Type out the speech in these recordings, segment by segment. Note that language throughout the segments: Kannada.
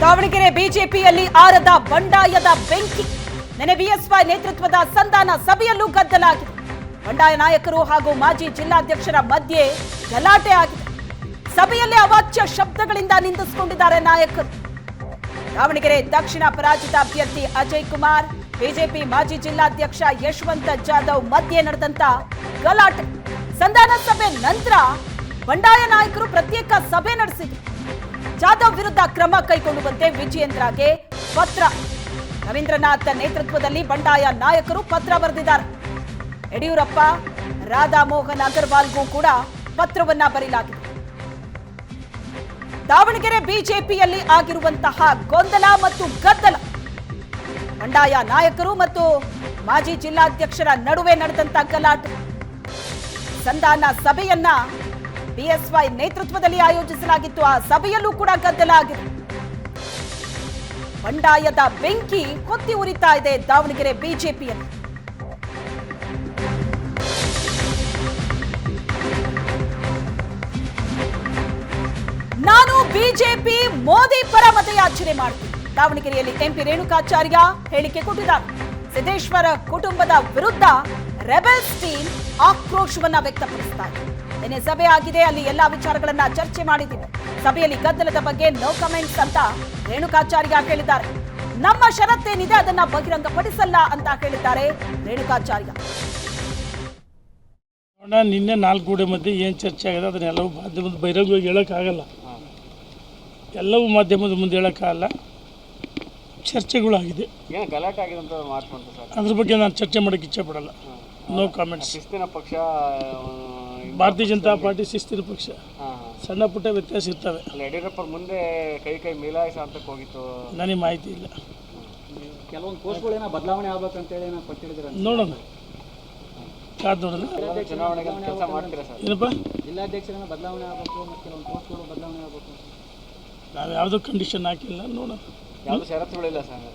ದಾವಣಗೆರೆ ಬಿಜೆಪಿಯಲ್ಲಿ ಆರದ ಬಂಡಾಯದ ಬೆಂಕಿ. ನೆನೆ ಬಿಎಸ್ವೈ ನೇತೃತ್ವದ ಸಂಧಾನ ಸಭೆಯಲ್ಲೂ ಗದ್ದಲಾಗಿದೆ. ಬಂಡಾಯ ನಾಯಕರು ಹಾಗೂ ಮಾಜಿ ಜಿಲ್ಲಾಧ್ಯಕ್ಷರ ಮಧ್ಯೆ ಗಲಾಟೆ ಆಗಿದೆ. ಸಭೆಯಲ್ಲೇ ಅವಾಚ್ಯ ಶಬ್ದಗಳಿಂದ ನಿಂದಿಸಿಕೊಂಡಿದ್ದಾರೆ ನಾಯಕರು. ದಾವಣಗೆರೆ ದಕ್ಷಿಣ ಪರಾಜಿತ ಅಭ್ಯರ್ಥಿ ಅಜಯ್ ಕುಮಾರ್, ಬಿಜೆಪಿ ಮಾಜಿ ಜಿಲ್ಲಾಧ್ಯಕ್ಷ ಯಶವಂತ ಜಾಧವ್ ಮಧ್ಯೆ ನಡೆದಂತ ಗಲಾಟೆ. ಸಂಧಾನ ಸಭೆ ನಂತರ ಬಂಡಾಯ ನಾಯಕರು ಪ್ರತ್ಯೇಕ ಸಭೆ ನಡೆಸಿದರು. ಜಾಧವ್ ವಿರುದ್ಧ ಕ್ರಮ ಕೈಗೊಳ್ಳುವಂತೆ ವಿಜಯೇಂದ್ರಗೆ ಪತ್ರ. ರವೀಂದ್ರನಾಥ್ ನೇತೃತ್ವದಲ್ಲಿ ಬಂಡಾಯ ನಾಯಕರು ಪತ್ರ ಬರೆದಿದ್ದಾರೆ. ಯಡಿಯೂರಪ್ಪ, ರಾಧಾ ಮೋಹನ್ ಅಗರ್ವಾಲ್ಗೂ ಕೂಡ ಪತ್ರವನ್ನ ಬರೆಯಲಾಗಿದೆ. ದಾವಣಗೆರೆ ಬಿಜೆಪಿಯಲ್ಲಿ ಆಗಿರುವಂತಹ ಗೊಂದಲ ಮತ್ತು ಗದ್ದಲ, ಬಂಡಾಯ ನಾಯಕರು ಮತ್ತು ಮಾಜಿ ಜಿಲ್ಲಾಧ್ಯಕ್ಷರ ನಡುವೆ ನಡೆದಂತ ಗಲಾಟೆ. ಸಂಧಾನ ಸಭೆಯನ್ನ ಬಿಎಸ್ವೈ ನೇತೃತ್ವದಲ್ಲಿ ಆಯೋಜಿಸಲಾಗಿತ್ತು. ಆ ಸಭೆಯಲ್ಲೂ ಕೂಡ ಗದ್ದಲ ಆಗಿದೆ. ಬಂಡಾಯದ ಬೆಂಕಿ ಹೊತ್ತಿ ಉರಿತಾ ಇದೆ ದಾವಣಗೆರೆ ಬಿಜೆಪಿಯಲ್ಲಿ. ನಾನು ಬಿಜೆಪಿ ಮೋದಿ ಪರ ಮತಯಾಚನೆ ಮಾಡ್ತೀನಿ. ದಾವಣಗೆರೆಯಲ್ಲಿ ಎಂಪಿ ರೇಣುಕಾಚಾರ್ಯ ಹೇಳಿಕೆ ಕೊಟ್ಟಿದ್ದಾರೆ. ಸಿದ್ದೇಶ್ವರ ಕುಟುಂಬದ ವಿರುದ್ಧ ರೆಬೆಲ್ಸ್ ಟೀಮ್ ಆಕ್ರೋಶವನ್ನ ವ್ಯಕ್ತಪಡಿಸಿದ್ದಾರೆ. ನಿನ್ನೆ ಸಭೆ ಆಗಿದೆ, ಅಲ್ಲಿ ಎಲ್ಲಾ ವಿಚಾರಗಳನ್ನ ಚರ್ಚೆ ಮಾಡಿದ್ದೀವಿ. ಸಭೆಯಲ್ಲಿ ಗದ್ದಲದ ಬಗ್ಗೆ ನೋ ಕಮೆಂಟ್ಸ್ ಅಂತ ರೇಣುಕಾಚಾರ್ಯ ಹೇಳಿದ್ದಾರೆ. ನಮ್ಮ ಷರತ್ತೇನಿದೆ ಅದನ್ನ ಬಹಿರಂಗಪಡಿಸಲ್ಲ ಅಂತ ಹೇಳಿದ್ದಾರೆ ರೇಣುಕಾಚಾರ್ಯ. ನಿನ್ನೆ 4 ಗೋಡೆ ಮಧ್ಯೆ ಏನು ಚರ್ಚೆ ಆಗಿದೆ ಅದನ್ನೆಲ್ಲವೂ ಮಾಧ್ಯಮದ ಬಹಿರಂಗವಾಗಿ ಹೇಳೋಕ್ಕಾಗಲ್ಲ. ಎಲ್ಲವೂ ಮಾಧ್ಯಮದ ಮುಂದೆ ಹೇಳೋಕ್ಕಾಗಲ್ಲ. ಚರ್ಚೆಗಳಾಗಿದೆ, ಗಲಾಟೆ ಆಗಿದೆ ಅಂತ ಮಾತಾಡ್ತಾರೆ ಸರ್. ಅದ್ರ ಬಗ್ಗೆ ನಾನು ಚರ್ಚೆ ಮಾಡೋಕ್ಕೆ ಇಚ್ಛೆ ಪಡಲ್ಲ. No comments. ಶಿಸ್ತಿನ ಪಕ್ಷ ಭಾರತೀಯ ಜನತಾ ಪಾರ್ಟಿ ಶಿಸ್ತಿನ ಪಕ್ಷ. ಸಣ್ಣ ಪುಟ್ಟ ವ್ಯತ್ಯಾಸ ಇರ್ತವೆ. ಯಡಿಯೂರಪ್ಪ ಮುಂದೆ ಕೈ ಮೇಲಾಯಿಸ ಅಂತ ಹೋಗಿತ್ತು. ನನಗೆ ಮಾಹಿತಿ ಇಲ್ಲ. ಕೆಲವೊಂದು ಪೋಸ್ಟ್ಗಳೇನೋ ಬದಲಾವಣೆ ಆಗ್ಬೇಕಂತೇಳಿ ನಾವು ಕೊಟ್ಟಿಳಿದ್ರೆ ನೋಡೋಣ, ಕಾದು ನೋಡೋಣ. ಚುನಾವಣೆಗೆ ಕೆಲಸ ಮಾಡ್ತೀರಾ ಸರ್? ಏನಪ್ಪ, ಜಿಲ್ಲಾಧ್ಯಕ್ಷರನ್ನ ಬದಲಾವಣೆ ಆಗಬೇಕು ಮತ್ತು ಕೆಲವೊಂದು ಪೋಸ್ಟ್ಗಳು ಬದಲಾವಣೆ ಆಗಬೇಕು. ನಾವು ಯಾವುದೋ ಕಂಡೀಷನ್ ಹಾಕಿಲ್ಲ, ನೋಡೋಣ. ಯಾವುದು ಷರತ್ತುಗಳಿಲ್ಲ ಸರ್?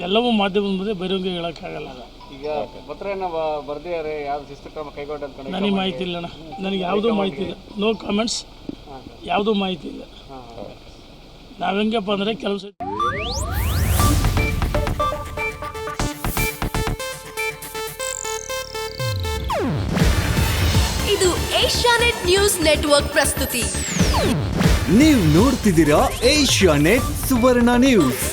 ಎಲ್ಲವೂ ಮಾಧ್ಯಮದ ಮುಂದೆ ಬಹಿರಂಗ ಹೇಳೋಕ್ಕಾಗಲ್ಲ. ಈಗ ಪತ್ರನ ಬರ್ದಿದ್ದಾರೆ, ಯಾವ್ದು ಶಿಸ್ತು ಕ್ರಮ ಕೈಗೊಂಡು ಅಂತ ನನಗೆ ಮಾಹಿತಿ ಇಲ್ಲ. ನನಗೆ ಯಾವುದೂ ಮಾಹಿತಿ ಇಲ್ಲ. No comments. ಯಾವುದೂ ಮಾಹಿತಿ ಇಲ್ಲ. ನಾವು ಹೆಂಗಪ್ಪ ಅಂದರೆ ಕೆಲವು ಸರಿ ಇದು ಏಷ್ಯಾನೆಟ್ ನ್ಯೂಸ್ ನೆಟ್ವರ್ಕ್ ಪ್ರಸ್ತುತಿ. ನೀವು ನೋಡ್ತಿದ್ದೀರಾ ಏಷ್ಯಾನೆಟ್ ಸುವರ್ಣ ನ್ಯೂಸ್.